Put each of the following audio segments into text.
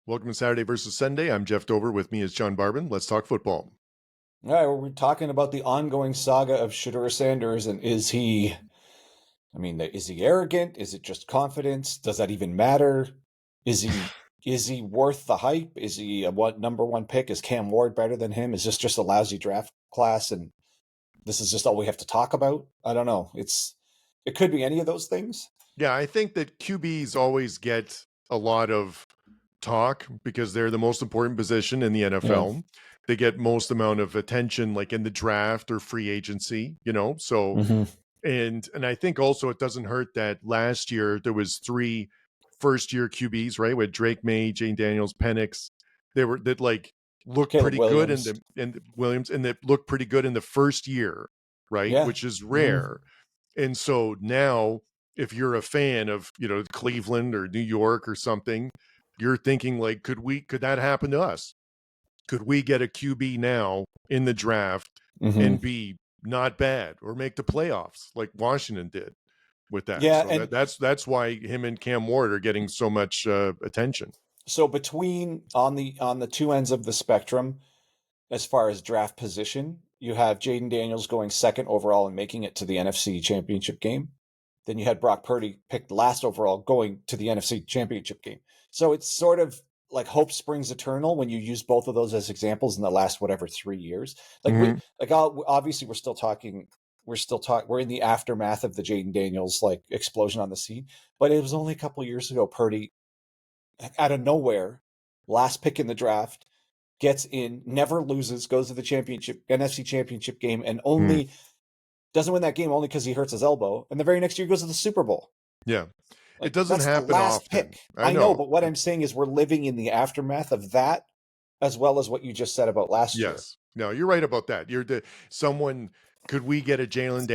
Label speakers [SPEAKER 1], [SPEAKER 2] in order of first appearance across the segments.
[SPEAKER 1] Welcome to Saturday versus Sunday. I'm Jeff Dover. With me is John Barban. Let's talk football.
[SPEAKER 2] All right, well, we're talking about the ongoing saga of Shedeur Sanders, and is he arrogant? Is it just confidence? Does that even matter? Is he worth the hype? Is he a what number one pick? Is Cam Ward better than him? Is this just a lousy draft class, and this is just all we have to talk about? I don't know. It could be any of those things.
[SPEAKER 1] Yeah, I think that QBs always get a lot of talk because they're the most important position in the
[SPEAKER 2] Yeah.
[SPEAKER 1] NFL. They get most amount of attention like in the draft or free agency, So
[SPEAKER 2] hmm
[SPEAKER 1] and I think also it doesn't hurt that last year there was 3 first-year QBs, right? With Drake May, Jane Daniels, Penix. They were that like looked
[SPEAKER 2] Caleb
[SPEAKER 1] pretty good in
[SPEAKER 2] Williams.
[SPEAKER 1] the Williams and that looked pretty good in the first year, right?
[SPEAKER 2] Yeah.
[SPEAKER 1] Which is
[SPEAKER 2] hmm
[SPEAKER 1] rare. And so now if you're a fan of, Cleveland or New York or something, you're thinking like, could that happen to us? Could we get a QB now in the draft
[SPEAKER 2] hmm
[SPEAKER 1] and be not bad or make the playoffs like Washington did with that?
[SPEAKER 2] Yeah,
[SPEAKER 1] So
[SPEAKER 2] and
[SPEAKER 1] that's why him and Cam Ward are getting so much attention.
[SPEAKER 2] so between on the two ends of the spectrum, as far as draft position, you have Jaden Daniels going second overall and making it to the NFC Championship game. Then you had Brock Purdy picked last overall going to the NFC Championship game. So it's sort of like hope springs eternal when you use both of those as examples in the last whatever 3 years.
[SPEAKER 1] Mm-hmm.
[SPEAKER 2] Obviously we're in the aftermath of the Jaden Daniels like explosion on the scene, but it was only a couple years ago Purdy out of nowhere, last pick in the draft, gets in, never loses, goes to the NFC championship game, and
[SPEAKER 1] Mm-hmm.
[SPEAKER 2] only doesn't win that game only because he hurts his elbow. And the very next year goes to the Super Bowl.
[SPEAKER 1] Yeah. It
[SPEAKER 2] Like
[SPEAKER 1] doesn't
[SPEAKER 2] that's the
[SPEAKER 1] happen
[SPEAKER 2] last
[SPEAKER 1] often.
[SPEAKER 2] pick.
[SPEAKER 1] I
[SPEAKER 2] I know,
[SPEAKER 1] know.
[SPEAKER 2] but what I'm saying is we're living in the aftermath of that, as well as what you just said about last year.
[SPEAKER 1] Yes. No, you're right about that. Someone. Could we get a Jalen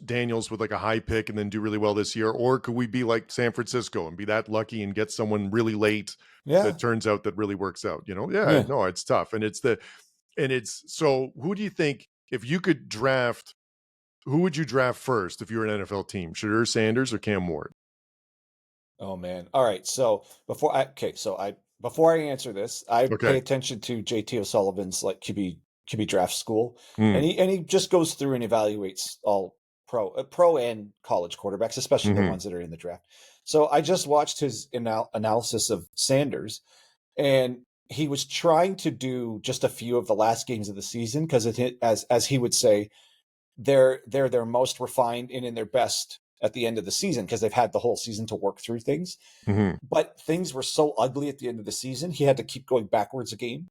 [SPEAKER 1] Daniels with like a high pick and then do really well this year? Or could we be like San Francisco and be that lucky and get someone really late
[SPEAKER 2] Yeah,
[SPEAKER 1] that turns out that really works out? Yeah,
[SPEAKER 2] yeah.
[SPEAKER 1] no, it's tough. So who do you think if you could draft, who would you draft first if you were an NFL team? Shedeur Sanders or Cam Ward?
[SPEAKER 2] Oh man. All right. So before I answer this, I pay
[SPEAKER 1] Okay.
[SPEAKER 2] attention to JT O'Sullivan's like QB draft school, and
[SPEAKER 1] Mm,
[SPEAKER 2] he just goes through and evaluates all pro and college quarterbacks, especially the
[SPEAKER 1] hmm
[SPEAKER 2] ones that are in the draft. So I just watched his analysis of Sanders, and he was trying to do just a few of the last games of the season because as he would say, they're their most refined and in their best at the end of the season because they've had the whole season to work through things.
[SPEAKER 1] hmm
[SPEAKER 2] But things were so ugly at the end of the season, he had to keep going backwards a game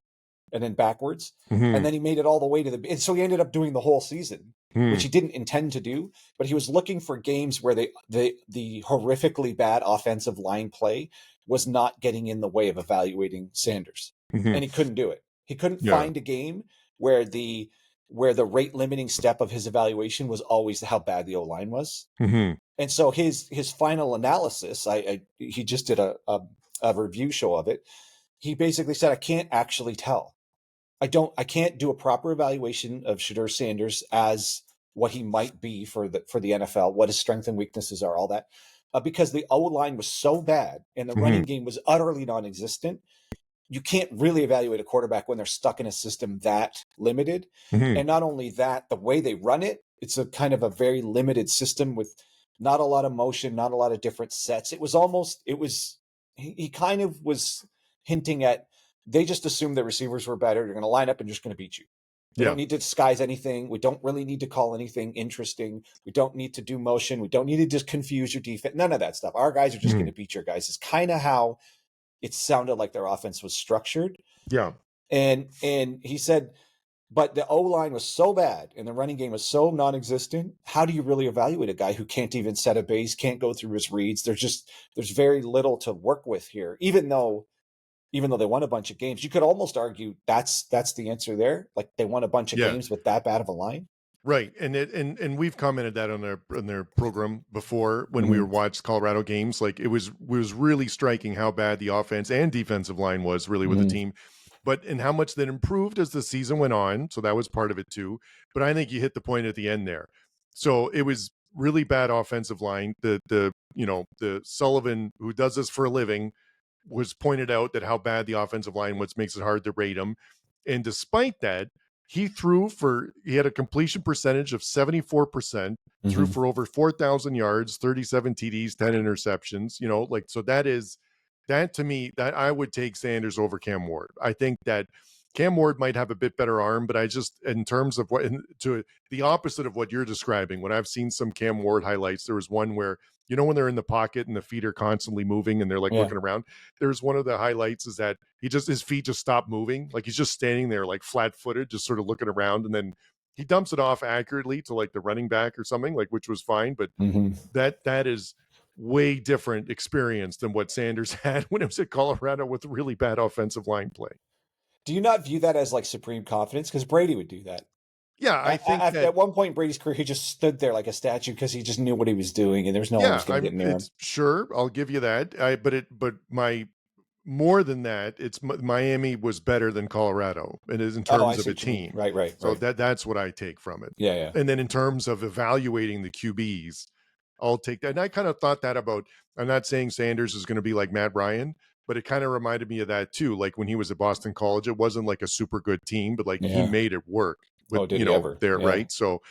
[SPEAKER 2] and then backwards. And
[SPEAKER 1] hmm
[SPEAKER 2] then he made it all the way to and so he ended up doing the whole season, which
[SPEAKER 1] hmm
[SPEAKER 2] he didn't intend to do, but he was looking for games where the horrifically bad offensive line play was not getting in the way of evaluating Sanders.
[SPEAKER 1] hmm
[SPEAKER 2] And he couldn't do it. He couldn't
[SPEAKER 1] Yeah.
[SPEAKER 2] find a game where the rate limiting step of his evaluation was always how bad the O line was.
[SPEAKER 1] hmm
[SPEAKER 2] And so his final analysis, he just did a review show of it. He basically said, I can't actually tell. I can't do a proper evaluation of Shedeur Sanders as what he might be for the NFL, what his strengths and weaknesses are, all that, because the O line was so bad and the
[SPEAKER 1] hmm
[SPEAKER 2] running game was utterly non-existent. You can't really evaluate a quarterback when they're stuck in a system that limited.
[SPEAKER 1] hmm
[SPEAKER 2] And not only that, the way they run it, it's a kind of a very limited system with not a lot of motion, not a lot of different sets. He kind of was hinting at they just assumed the receivers were better. They're going to line up and just going to beat you. They don't
[SPEAKER 1] Yeah.
[SPEAKER 2] need to disguise anything. We don't really need to call anything interesting. We don't need to do motion. We don't need to just confuse your defense. None of that stuff. Our guys are just going
[SPEAKER 1] hmm
[SPEAKER 2] to beat your guys. It's kind of how it sounded like their offense was structured.
[SPEAKER 1] Yeah.
[SPEAKER 2] And he said, but the O line was so bad and the running game was so non-existent. How do you really evaluate a guy who can't even set a base, can't go through his reads? There's very little to work with here. Even though they won a bunch of games, you could almost argue that's the answer there. Like they won a bunch of
[SPEAKER 1] Yeah.
[SPEAKER 2] games with that bad of a line.
[SPEAKER 1] Right. And we've commented that on their program before when we were
[SPEAKER 2] Mm-hmm.
[SPEAKER 1] watched Colorado games. Like it was really striking how bad the offense and defensive line was really with the
[SPEAKER 2] Mm-hmm.
[SPEAKER 1] team. But and how much that improved as the season went on. So that was part of it too. But I think you hit the point at the end there. So it was really bad offensive line. The Sullivan who does this for a living was pointed out that how bad the offensive line was makes it hard to rate him. And despite that, he had a completion percentage of 74%, threw for over 4,000 yards, 37 TDs, 10 interceptions, so that to me, that I would take Sanders over Cam Ward. I think that Cam Ward might have a bit better arm, but I just, in terms of to the opposite of what you're describing, when I've seen some Cam Ward highlights, there was one where, when they're in the pocket and the feet are constantly moving and they're like looking around, there's one of the highlights is that his feet just stop moving. Like he's just standing there like flat footed, just sort of looking around. And then he dumps it off accurately to like the running back or something, like, which was fine. But that is way different experience than what Sanders had when he was at Colorado with really bad offensive line play.
[SPEAKER 2] Do you not view that as like supreme confidence? Because Brady would do that.
[SPEAKER 1] Yeah, I think
[SPEAKER 2] at one point in Brady's career, he just stood there like a statue because he just knew what he was doing, and there's no one was going to get near him.
[SPEAKER 1] Sure, I'll give you that. More than that, it's Miami was better than Colorado, and is in terms of a team.
[SPEAKER 2] Right.
[SPEAKER 1] So that's what I take from it.
[SPEAKER 2] Yeah.
[SPEAKER 1] And then in terms of evaluating the QBs, I'll take that. And I kind of thought that about. I'm not saying Sanders is going to be like Matt Ryan, but it kind of reminded me of that too. Like when he was at Boston College, it wasn't like a super good team, but like he made it work. With, right? So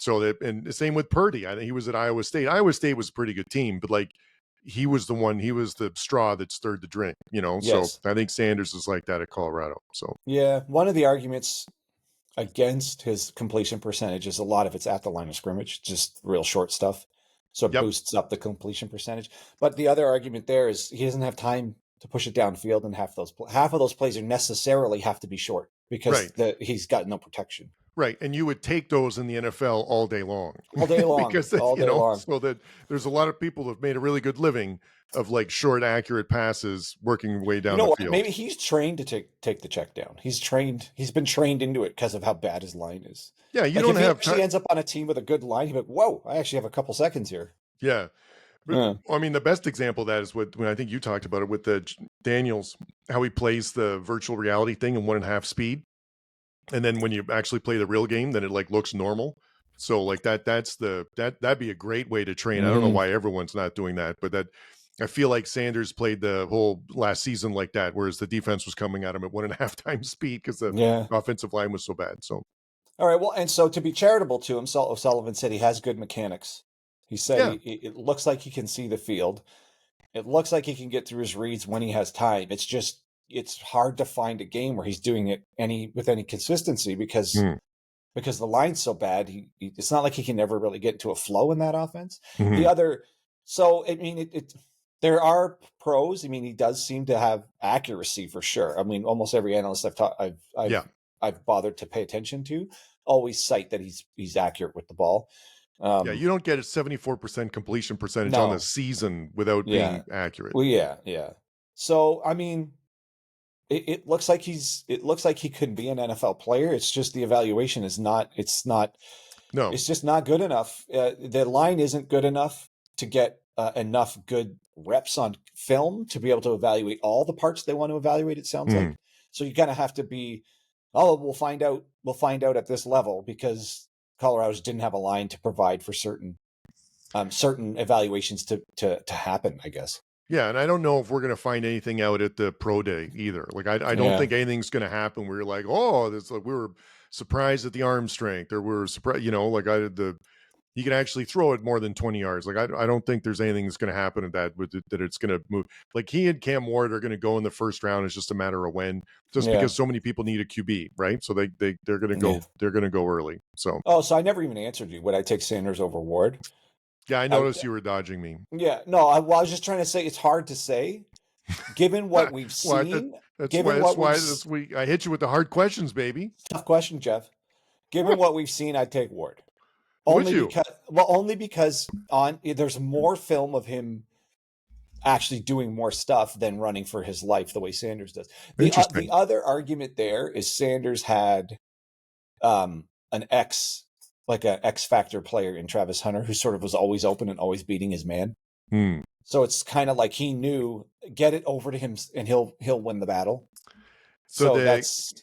[SPEAKER 1] that, and the same with Purdy. I think he was at Iowa State. Iowa State was a pretty good team, but like he was the straw that stirred the drink, So I think Sanders is like that at Colorado. So
[SPEAKER 2] one of the arguments against his completion percentage is a lot of it's at the line of scrimmage, just real short stuff. So it boosts up the completion percentage. But the other argument there is he doesn't have time to push it downfield, and half of those plays are necessarily have to be short because he's got no protection.
[SPEAKER 1] Right, and you would take those in the NFL all day long.
[SPEAKER 2] All day long.
[SPEAKER 1] Because
[SPEAKER 2] all day long.
[SPEAKER 1] So that there's a lot of people who've made a really good living of like short, accurate passes working way down the field.
[SPEAKER 2] Maybe he's trained to take the check down. He's been trained into it because of how bad his line is.
[SPEAKER 1] Yeah, you don't have.
[SPEAKER 2] If he ends up on a team with a good line, he'd be like, whoa, I actually have a couple seconds here.
[SPEAKER 1] Yeah. But, I mean, the best example of that is when I think you talked about it with the Daniels, how he plays the virtual reality thing in 1.5 speed. And then when you actually play the real game, then it like looks normal. So like that'd be a great way to train. I don't know why everyone's not doing that, but I feel like Sanders played the whole last season like that, whereas the defense was coming at him at 1.5 times speed because the offensive line was so bad. So,
[SPEAKER 2] all right. Well, and so to be charitable to him, Sullivan said he has good mechanics. He said it looks like he can see the field. It looks like he can get through his reads when he has time. It's hard to find a game where he's doing it with any consistency because the line's so bad. It's not like he can never really get into a flow in that offense. There are pros. I mean, he does seem to have accuracy for sure. I mean, almost every analyst I've bothered to pay attention to always cite that he's accurate with the ball.
[SPEAKER 1] You don't get a 74% completion percentage on the season without being accurate.
[SPEAKER 2] Well, yeah. So, I mean, it looks like he could be an NFL player. It's just the evaluation is it's just not good enough. The line isn't good enough to get enough good reps on film to be able to evaluate all the parts they want to evaluate. It sounds like, so you kind of have to be, we'll find out at this level because Colorado's didn't have a line to provide for certain evaluations to happen, I guess.
[SPEAKER 1] Yeah, and I don't know if we're going to find anything out at the pro day either. Like I don't think anything's going to happen where you're like, we were surprised at the arm strength, or we're surprised, you can actually throw it more than 20 yards. Like I don't think there's anything that's going to happen at that that it's going to move. Like he and Cam Ward are going to go in the first round. It's just a matter of when, because so many people need a QB, right? So they're going to go they're going to go early. So
[SPEAKER 2] so I never even answered you. Would I take Sanders over Ward?
[SPEAKER 1] Yeah, I noticed you were dodging me.
[SPEAKER 2] Yeah, no, I was just trying to say it's hard to say, given what we've seen.
[SPEAKER 1] I hit you with the hard questions, baby.
[SPEAKER 2] Tough question, Jeff. Given what we've seen, I'd take Ward.
[SPEAKER 1] Only
[SPEAKER 2] because there's more film of him actually doing more stuff than running for his life the way Sanders does. The other argument there is Sanders had an X factor player in Travis Hunter who sort of was always open and always beating his man. So it's kind of like he knew, get it over to him and he'll win the battle.
[SPEAKER 1] So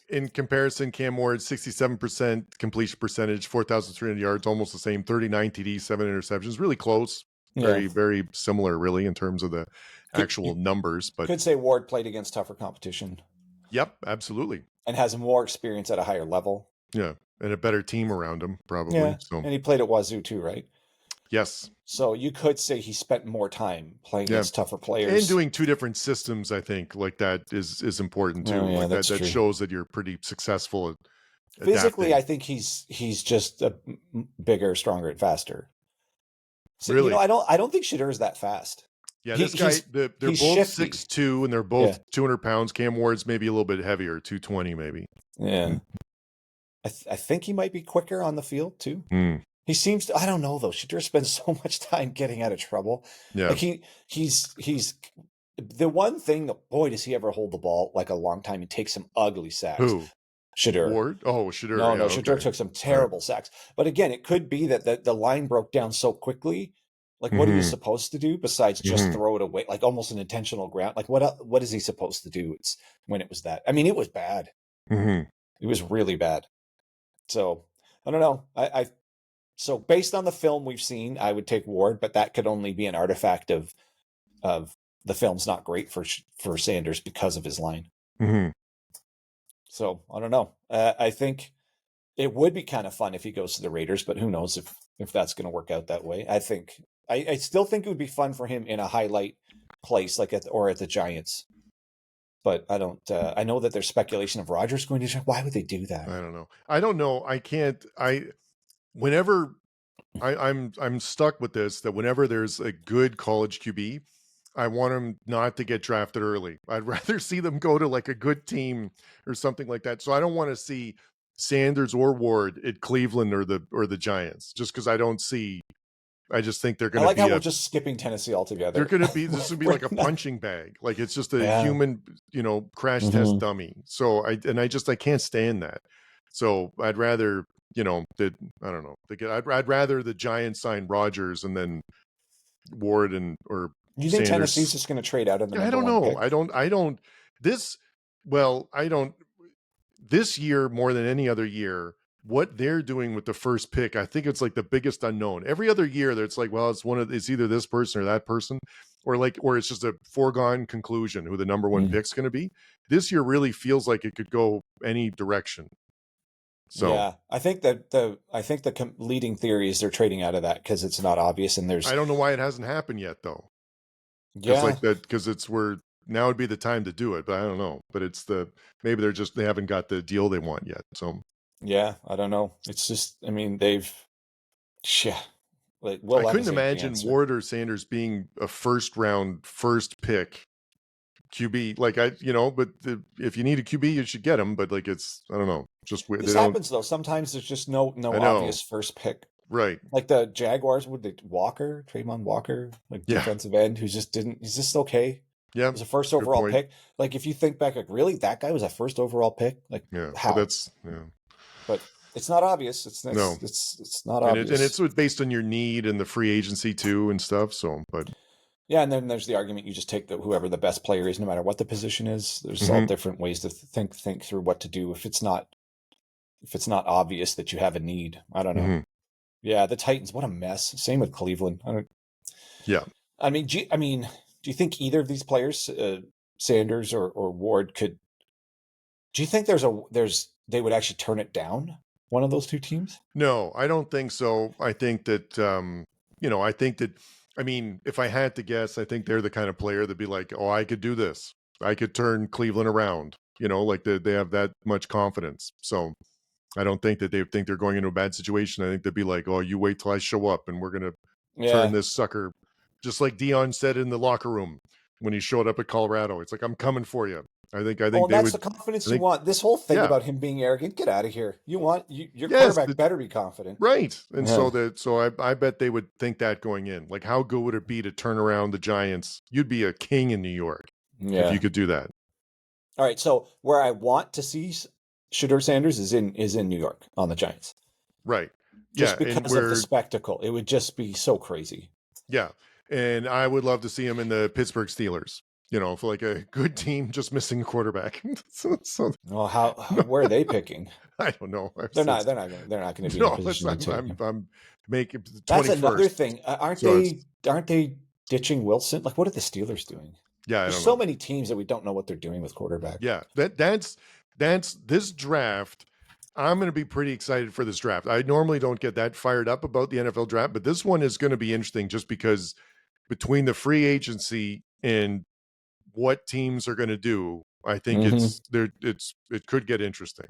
[SPEAKER 1] in comparison, Cam Ward, 67% completion percentage, 4,300 yards, almost the same, 39 TDs, 7 interceptions, really close. very, very similar, really, in terms of the actual numbers. But
[SPEAKER 2] could say Ward played against tougher competition.
[SPEAKER 1] Yep, absolutely.
[SPEAKER 2] And has more experience at a higher level.
[SPEAKER 1] Yeah, and a better team around him, probably.
[SPEAKER 2] Yeah,
[SPEAKER 1] so.
[SPEAKER 2] And he played at Wazoo too, right?
[SPEAKER 1] Yes.
[SPEAKER 2] So you could say he spent more time playing against tougher players.
[SPEAKER 1] And doing two different systems, I think, like that is important too. Like that shows that you're pretty successful at
[SPEAKER 2] physically,
[SPEAKER 1] adapting.
[SPEAKER 2] I think he's just a bigger, stronger, and faster. So,
[SPEAKER 1] really?
[SPEAKER 2] I don't think Shedeur is that fast.
[SPEAKER 1] Yeah, this guy, they're both 6'2", and they're both 200 pounds. Cam Ward's maybe a little bit heavier, 220 maybe.
[SPEAKER 2] Yeah. I think he might be quicker on the field too. He seems to, I don't know though. Shedeur spends so much time getting out of trouble.
[SPEAKER 1] Yeah.
[SPEAKER 2] Like he's the one thing that, boy, does he ever hold the ball like a long time and take some ugly sacks.
[SPEAKER 1] Who?
[SPEAKER 2] Shedeur.
[SPEAKER 1] Ward? Oh, Shedeur.
[SPEAKER 2] No, Shedeur took some terrible sacks. But again, it could be that the line broke down so quickly. Like, what are you supposed to do besides just throw it away? Like almost an intentional ground. Like what is he supposed to do? It's when it was that. I mean, it was bad. It was really bad. So I don't know. So based on the film we've seen, I would take Ward, but that could only be an artifact of the film's not great for Sanders because of his line. So I don't know. I think it would be kind of fun if he goes to the Raiders, but who knows if that's going to work out that way. I still think it would be fun for him in a highlight place, like at the Giants. But I don't. I know that there's speculation of Rodgers going to. Why would they do that?
[SPEAKER 1] I don't know. I can't. Whenever I'm stuck with this, that whenever there's a good college QB, I want him not to get drafted early. I'd rather see them go to like a good team or something like that. So I don't want to see Sanders or Ward at Cleveland or the Giants, just because I just think they're going to be.
[SPEAKER 2] I like how we're just skipping Tennessee altogether.
[SPEAKER 1] They're going to be. This would be like a punching bag. Like it's just a human, crash test dummy. So I can't stand that. So I'd rather, I don't know. I'd rather the Giants sign Rodgers and then Ward or.
[SPEAKER 2] You think
[SPEAKER 1] Sanders.
[SPEAKER 2] Tennessee's just going to trade out of the?
[SPEAKER 1] I don't know.
[SPEAKER 2] Pick?
[SPEAKER 1] This year more than any other year, what they're doing with the first pick, I think it's like the biggest unknown. Every other year, it's like, well, it's either this person or that person, or it's just a foregone conclusion who the number one pick's going to be. This year really feels like it could go any direction. So
[SPEAKER 2] yeah, I think the leading theory is they're trading out of that because it's not obvious, and I
[SPEAKER 1] don't know why it hasn't happened yet though.
[SPEAKER 2] Yeah,
[SPEAKER 1] because now would be the time to do it, but I don't know. But maybe they haven't got the deal they want yet. So
[SPEAKER 2] yeah, I don't know. It's just, I mean, I
[SPEAKER 1] couldn't imagine Ward or Sanders being a first pick QB. But if you need a QB, you should get him. But I don't know, just weird.
[SPEAKER 2] This happens though. Sometimes there's just no obvious first pick.
[SPEAKER 1] Right.
[SPEAKER 2] Like the Jaguars with the Trayvon Walker, defensive end, he's just okay.
[SPEAKER 1] Yeah.
[SPEAKER 2] It was a first overall pick. Like if you think back, like really, that guy was a first overall pick? Like how? But it's not obvious. It's not obvious.
[SPEAKER 1] And it's based on your need and the free agency too and stuff. So, but
[SPEAKER 2] yeah, and then there's the argument you just take whoever the best player is, no matter what the position is. There's all different ways to think through what to do if it's not obvious that you have a need. I don't know. Yeah, the Titans, what a mess. Same with Cleveland.
[SPEAKER 1] Yeah.
[SPEAKER 2] I mean, do you think either of these players, Sanders or Ward, do you think they would actually turn it down, one of those two teams?
[SPEAKER 1] No, I don't think so. I think that, if I had to guess, I think they're the kind of player that'd be like, oh, I could do this. I could turn Cleveland around, they have that much confidence. So I don't think that they think they're going into a bad situation. I think they'd be like, oh, you wait till I show up and we're going to turn this sucker. Just like Deion said in the locker room when he showed up at Colorado, it's like, I'm coming for you. I think
[SPEAKER 2] that's the confidence you want. This whole thing about him being arrogant, get out of here. Your quarterback better be confident.
[SPEAKER 1] Right. And so I bet they would think that going in. Like, how good would it be to turn around the Giants? You'd be a king in New York if you could do that.
[SPEAKER 2] All right. So where I want to see Shedeur Sanders is in New York on the Giants.
[SPEAKER 1] Right.
[SPEAKER 2] Just because of the spectacle. It would just be so crazy.
[SPEAKER 1] Yeah. And I would love to see him in the Pittsburgh Steelers, for like a good team just missing a quarterback.
[SPEAKER 2] Well, where are they picking?
[SPEAKER 1] I don't know.
[SPEAKER 2] They're not going to be in a position to take him.
[SPEAKER 1] I'm making 21st.
[SPEAKER 2] That's another thing. aren't they ditching Wilson? Like, what are the Steelers doing?
[SPEAKER 1] Yeah, I
[SPEAKER 2] There's
[SPEAKER 1] don't
[SPEAKER 2] so
[SPEAKER 1] know.
[SPEAKER 2] many teams that we don't know what they're doing with quarterback.
[SPEAKER 1] Yeah, that's this draft. I'm going to be pretty excited for this draft. I normally don't get that fired up about the NFL draft, but this one is going to be interesting just because between the free agency and what teams are going to do, I think it could get interesting.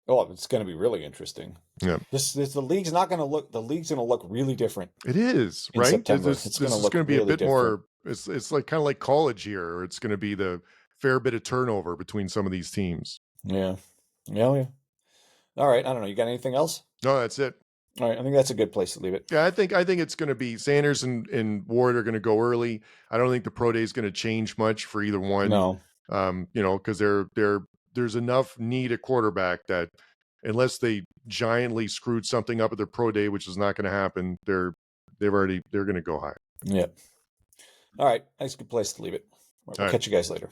[SPEAKER 2] Oh, it's going to be really interesting.
[SPEAKER 1] Yeah,
[SPEAKER 2] The league's not going to look. The league's going to look really different.
[SPEAKER 1] it is
[SPEAKER 2] in
[SPEAKER 1] right.
[SPEAKER 2] September.
[SPEAKER 1] This
[SPEAKER 2] It's
[SPEAKER 1] this
[SPEAKER 2] going to
[SPEAKER 1] is
[SPEAKER 2] look
[SPEAKER 1] going to be a
[SPEAKER 2] really
[SPEAKER 1] bit
[SPEAKER 2] different.
[SPEAKER 1] more. It's like kind of like college here, or it's going to be the fair bit of turnover between some of these teams.
[SPEAKER 2] Yeah. Yeah. All right. I don't know. You got anything else?
[SPEAKER 1] No, that's it.
[SPEAKER 2] All right. I think that's a good place to leave it.
[SPEAKER 1] Yeah, I think it's going to be Sanders and Ward are going to go early. I don't think the pro day is going to change much for either one.
[SPEAKER 2] No.
[SPEAKER 1] Because there's enough need at quarterback that unless they giantly screwed something up at their pro day, which is not going to happen, they're going to go high.
[SPEAKER 2] Yeah. All right. That's a good place to leave it. All right, we'll catch you guys later.